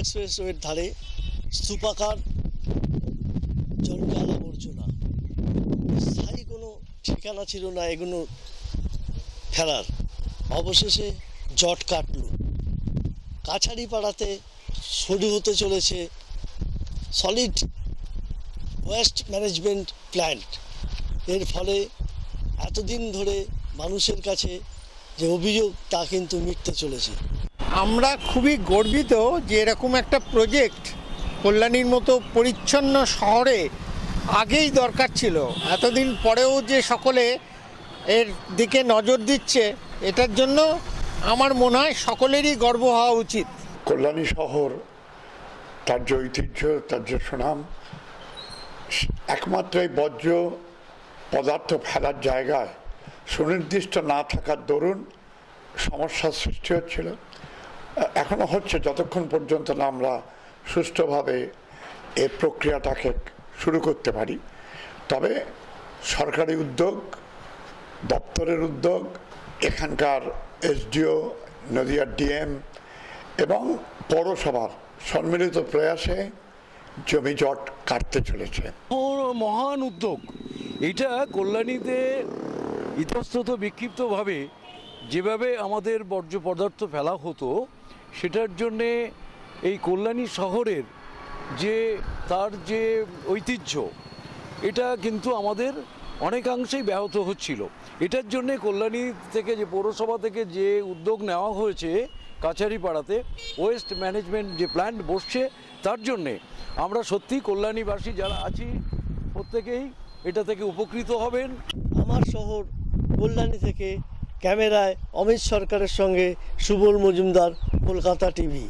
এক্সপ্রেসওয়ের ধারে স্তূপাকার জঞ্জাল আবর্জনা, স্থায়ী কোনো ঠিকানা ছিল না এগুলো ফেলার। অবশেষে জট কাটল। কাছারিপাড়াতে শুরু হতে চলেছে সলিড ওয়েস্ট ম্যানেজমেন্ট প্ল্যান্ট। এর ফলে এতদিন ধরে মানুষের কাছে যে অভিযোগ তা কিন্তু মিটতে চলেছে। আমরা খুবই গর্বিত যে এরকম একটা প্রজেক্ট কল্যাণীর মতো পরিচ্ছন্ন শহরে আগেই দরকার ছিল। এতদিন পরেও যে সকলে এর দিকে নজর দিচ্ছে, এটার জন্য আমার মনে হয় সকলেরই গর্ব হওয়া উচিত। কল্যাণী শহর, তার যে ঐতিহ্য, তার যে সুনাম, একমাত্র এই বর্জ্য পদার্থ ফেলার জায়গায় সুনির্দিষ্ট না থাকার দরুন সমস্যার সৃষ্টি হচ্ছিল। এখনও হচ্ছে, যতক্ষণ পর্যন্ত না আমরা সুষ্ঠুভাবে এই প্রক্রিয়াটাকে শুরু করতে পারি। তবে সরকারি উদ্যোগ, দপ্তরের উদ্যোগ, এখানকার এসডিও, নদিয়ার ডিএম এবং পৌরসভার সম্মিলিত প্রয়াসে জমি জট কাটতে চলেছে। মহান উদ্যোগ এটা। কল্যাণীতে ইতস্তত বিক্ষিপ্তভাবে যেভাবে আমাদের বর্জ্য পদার্থ ফেলা হতো, সেটার জন্যে এই কল্যাণী শহরের তার যে ঐতিহ্য, এটা কিন্তু আমাদের অনেকাংশেই ব্যাহত হচ্ছিল। এটার জন্যে কল্যাণী থেকে, যে পৌরসভা থেকে যে উদ্যোগ নেওয়া হয়েছে কাছারিপাড়াতে ওয়েস্ট ম্যানেজমেন্ট যে প্ল্যান্ট বসছে, তার জন্যে আমরা সত্যি কল্যাণীবাসী যারা আছি প্রত্যেকেই এটা থেকে উপকৃত হবেন। আমার শহর কল্যাণী থেকে ক্যামেরায় অমিত সরকারের সঙ্গে সুবল মজুমদার, কলকাতা টিভি।